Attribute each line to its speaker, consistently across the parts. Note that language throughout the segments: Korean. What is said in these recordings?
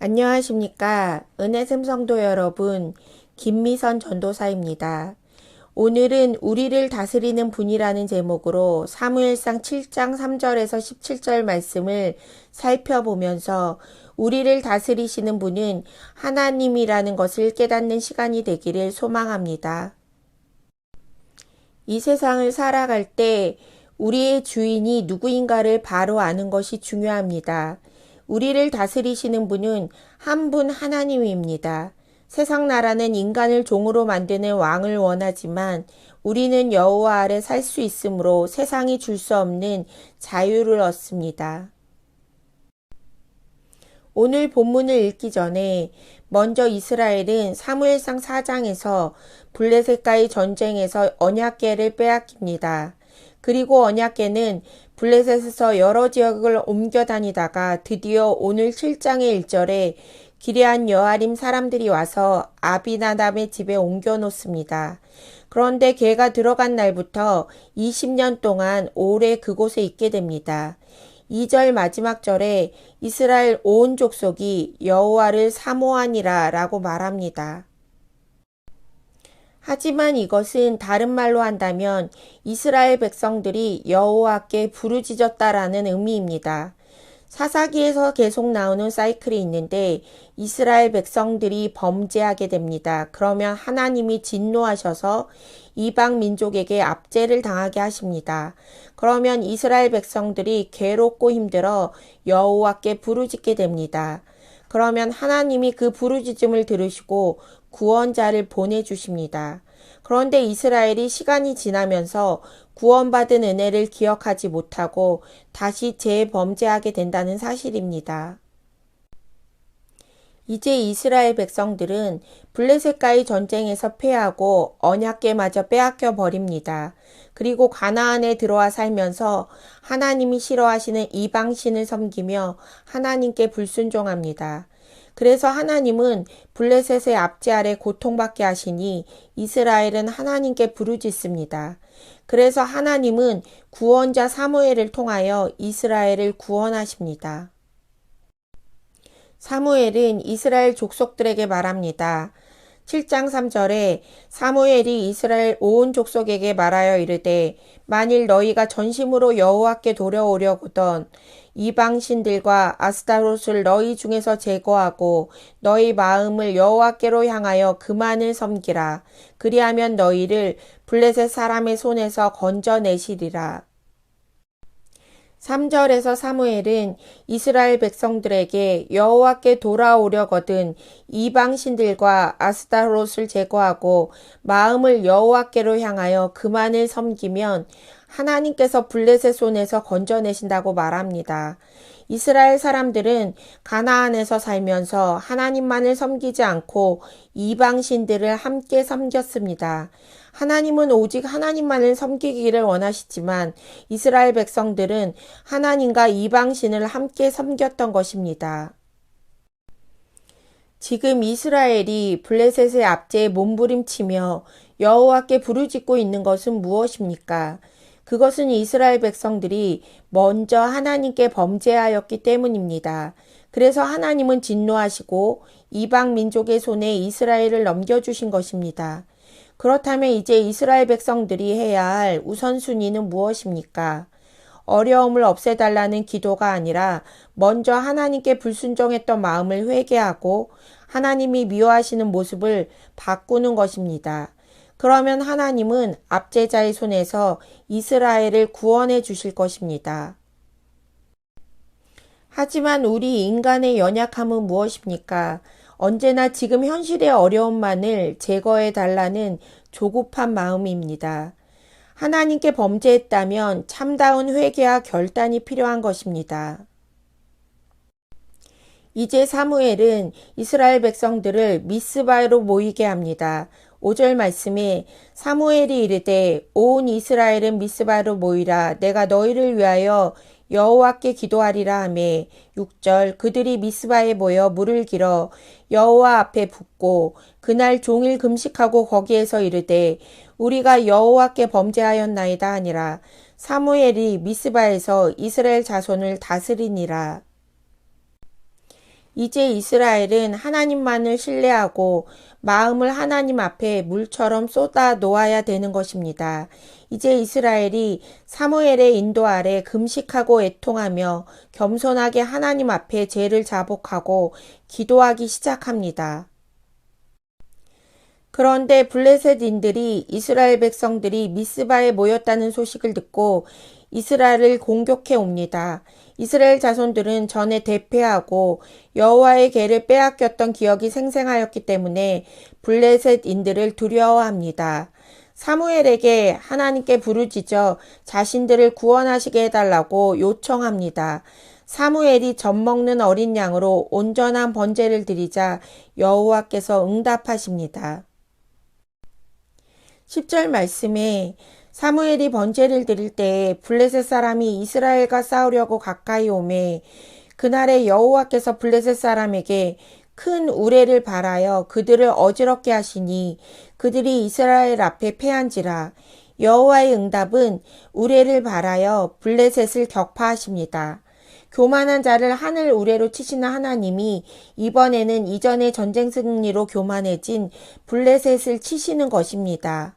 Speaker 1: 안녕하십니까. 은혜샘 성도 여러분, 김미선 전도사입니다. 오늘은 우리를 다스리는 분이라는 제목으로 사무엘상 7장 3절에서 17절 말씀을 살펴보면서 우리를 다스리시는 분은 하나님이라는 것을 깨닫는 시간이 되기를 소망합니다. 이 세상을 살아갈 때 우리의 주인이 누구인가를 바로 아는 것이 중요합니다. 우리를 다스리시는 분은 한 분 하나님입니다. 세상 나라는 인간을 종으로 만드는 왕을 원하지만 우리는 여호와 아래 살 수 있으므로 세상이 줄 수 없는 자유를 얻습니다. 오늘 본문을 읽기 전에 먼저 이스라엘은 사무엘상 4장에서 블레셋과의 전쟁에서 언약궤를 빼앗깁니다. 그리고 언약궤는 블레셋에서 여러 지역을 옮겨 다니다가 드디어 오늘 7장의 1절에 기럇 여아림 사람들이 와서 아비나답의 집에 옮겨 놓습니다. 그런데 걔가 들어간 날부터 20년 동안 오래 그곳에 있게 됩니다. 2절 마지막 절에 이스라엘 온 족속이 여호와를 사모하니라 라고 말합니다. 하지만 이것은 다른 말로 한다면 이스라엘 백성들이 여호와께 부르짖었다라는 의미입니다. 사사기에서 계속 나오는 사이클이 있는데 이스라엘 백성들이 범죄하게 됩니다. 그러면 하나님이 진노하셔서 이방 민족에게 압제를 당하게 하십니다. 그러면 이스라엘 백성들이 괴롭고 힘들어 여호와께 부르짖게 됩니다. 그러면 하나님이 그 부르짖음을 들으시고 구원자를 보내주십니다. 그런데 이스라엘이 시간이 지나면서 구원받은 은혜를 기억하지 못하고 다시 재범죄하게 된다는 사실입니다. 이제 이스라엘 백성들은 블레셋과의 전쟁에서 패하고 언약궤마저 빼앗겨 버립니다. 그리고 가나안에 들어와 살면서 하나님이 싫어하시는 이방신을 섬기며 하나님께 불순종합니다. 그래서 하나님은 블레셋의 압제 아래 고통받게 하시니 이스라엘은 하나님께 부르짖습니다. 그래서 하나님은 구원자 사무엘을 통하여 이스라엘을 구원하십니다. 사무엘은 이스라엘 족속들에게 말합니다. 7장 3절에 사무엘이 이스라엘 온 족속에게 말하여 이르되 만일 너희가 전심으로 여호와께 돌아오려거든 이방신들과 아스타롯을 너희 중에서 제거하고 너희 마음을 여호와께로 향하여 그만을 섬기라. 그리하면 너희를 블레셋 사람의 손에서 건져내시리라. 3절에서 사무엘은 이스라엘 백성들에게 여호와께 돌아오려거든 이방신들과 아스타롯을 제거하고 마음을 여호와께로 향하여 그만을 섬기면 하나님께서 블레셋 손에서 건져내신다고 말합니다. 이스라엘 사람들은 가나안에서 살면서 하나님만을 섬기지 않고 이방신들을 함께 섬겼습니다. 하나님은 오직 하나님만을 섬기기를 원하시지만 이스라엘 백성들은 하나님과 이방신을 함께 섬겼던 것입니다. 지금 이스라엘이 블레셋의 압제에 몸부림치며 여호와께 부르짖고 있는 것은 무엇입니까? 그것은 이스라엘 백성들이 먼저 하나님께 범죄하였기 때문입니다. 그래서 하나님은 진노하시고 이방 민족의 손에 이스라엘을 넘겨주신 것입니다. 그렇다면 이제 이스라엘 백성들이 해야 할 우선순위는 무엇입니까? 어려움을 없애달라는 기도가 아니라 먼저 하나님께 불순종했던 마음을 회개하고 하나님이 미워하시는 모습을 바꾸는 것입니다. 그러면 하나님은 압제자의 손에서 이스라엘을 구원해 주실 것입니다. 하지만 우리 인간의 연약함은 무엇입니까? 언제나 지금 현실의 어려움만을 제거해 달라는 조급한 마음입니다. 하나님께 범죄했다면 참다운 회개와 결단이 필요한 것입니다. 이제 사무엘은 이스라엘 백성들을 미스바로 모이게 합니다. 5절 말씀에 사무엘이 이르되 온 이스라엘은 미스바로 모이라 내가 너희를 위하여 여호와께 기도하리라 하매 6절 그들이 미스바에 모여 물을 길어 여호와 앞에 붓고 그날 종일 금식하고 거기에서 이르되 우리가 여호와께 범죄하였나이다 하니라. 사무엘이 미스바에서 이스라엘 자손을 다스리니라. 이제 이스라엘은 하나님만을 신뢰하고 마음을 하나님 앞에 물처럼 쏟아 놓아야 되는 것입니다. 이제 이스라엘이 사무엘의 인도 아래 금식하고 애통하며 겸손하게 하나님 앞에 죄를 자복하고 기도하기 시작합니다. 그런데 블레셋인들이 이스라엘 백성들이 미스바에 모였다는 소식을 듣고 이스라엘을 공격해 옵니다. 이스라엘 자손들은 전에 대패하고 여호와의 궤를 빼앗겼던 기억이 생생하였기 때문에 블레셋인들을 두려워합니다. 사무엘에게 하나님께 부르짖어 자신들을 구원하시게 해달라고 요청합니다. 사무엘이 젖먹는 어린 양으로 온전한 번제를 드리자 여호와께서 응답하십니다. 10절 말씀에 사무엘이 번제를 드릴 때에 블레셋 사람이 이스라엘과 싸우려고 가까이 오매 그날에 여호와께서 블레셋 사람에게 큰 우레를 발하여 그들을 어지럽게 하시니 그들이 이스라엘 앞에 패한지라. 여호와의 응답은 우레를 발하여 블레셋을 격파하십니다. 교만한 자를 하늘 우레로 치시는 하나님이 이번에는 이전의 전쟁 승리로 교만해진 블레셋을 치시는 것입니다.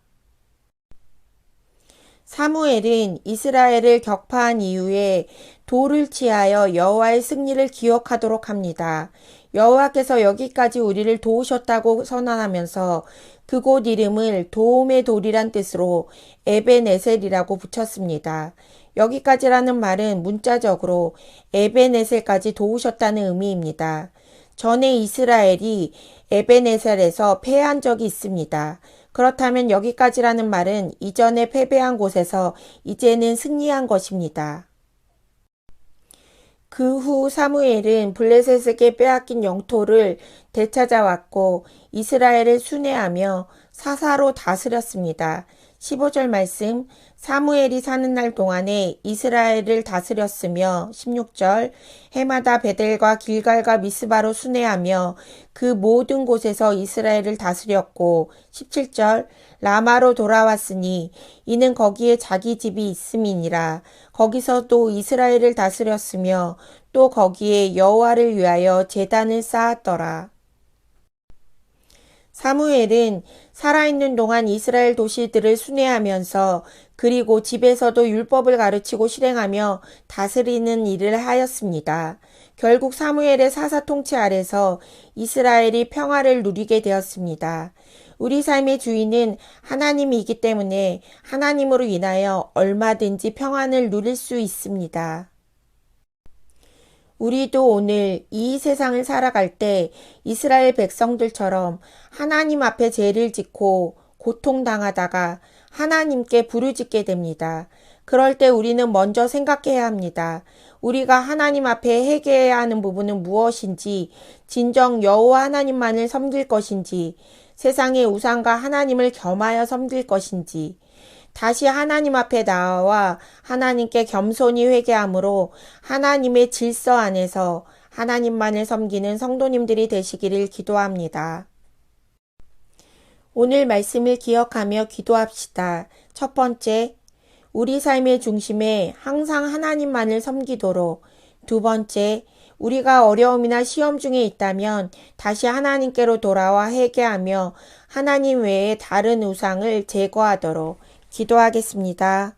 Speaker 1: 사무엘은 이스라엘을 격파한 이후에 돌을 취하여 여호와의 승리를 기억하도록 합니다. 여호와께서 여기까지 우리를 도우셨다고 선언하면서 그곳 이름을 도움의 돌이란 뜻으로 에벤에셀이라고 붙였습니다. 여기까지라는 말은 문자적으로 에벤에셀까지 도우셨다는 의미입니다. 전에 이스라엘이 에벤에셀에서 패한 적이 있습니다. 그렇다면 여기까지라는 말은 이전에 패배한 곳에서 이제는 승리한 것입니다. 그 후 사무엘은 블레셋에게 빼앗긴 영토를 되찾아왔고 이스라엘을 순회하며 사사로 다스렸습니다. 15절 말씀, 사무엘이 사는 날 동안에 이스라엘을 다스렸으며 16절, 해마다 베델과 길갈과 미스바로 순회하며 그 모든 곳에서 이스라엘을 다스렸고 17절, 라마로 돌아왔으니 이는 거기에 자기 집이 있음이니라. 거기서도 이스라엘을 다스렸으며 또 거기에 여호와를 위하여 제단을 쌓았더라. 사무엘은 살아있는 동안 이스라엘 도시들을 순회하면서 그리고 집에서도 율법을 가르치고 실행하며 다스리는 일을 하였습니다. 결국 사무엘의 사사 통치 아래서 이스라엘이 평화를 누리게 되었습니다. 우리 삶의 주인은 하나님이기 때문에 하나님으로 인하여 얼마든지 평안을 누릴 수 있습니다. 우리도 오늘 이 세상을 살아갈 때 이스라엘 백성들처럼 하나님 앞에 죄를 짓고 고통당하다가 하나님께 부르짖게 됩니다. 그럴 때 우리는 먼저 생각해야 합니다. 우리가 하나님 앞에 회개해야 하는 부분은 무엇인지, 진정 여호와 하나님만을 섬길 것인지, 세상의 우상과 하나님을 겸하여 섬길 것인지, 다시 하나님 앞에 나와 하나님께 겸손히 회개함으로 하나님의 질서 안에서 하나님만을 섬기는 성도님들이 되시기를 기도합니다. 오늘 말씀을 기억하며 기도합시다. 첫 번째, 우리 삶의 중심에 항상 하나님만을 섬기도록. 두 번째, 우리가 어려움이나 시험 중에 있다면 다시 하나님께로 돌아와 회개하며 하나님 외에 다른 우상을 제거하도록. 기도하겠습니다.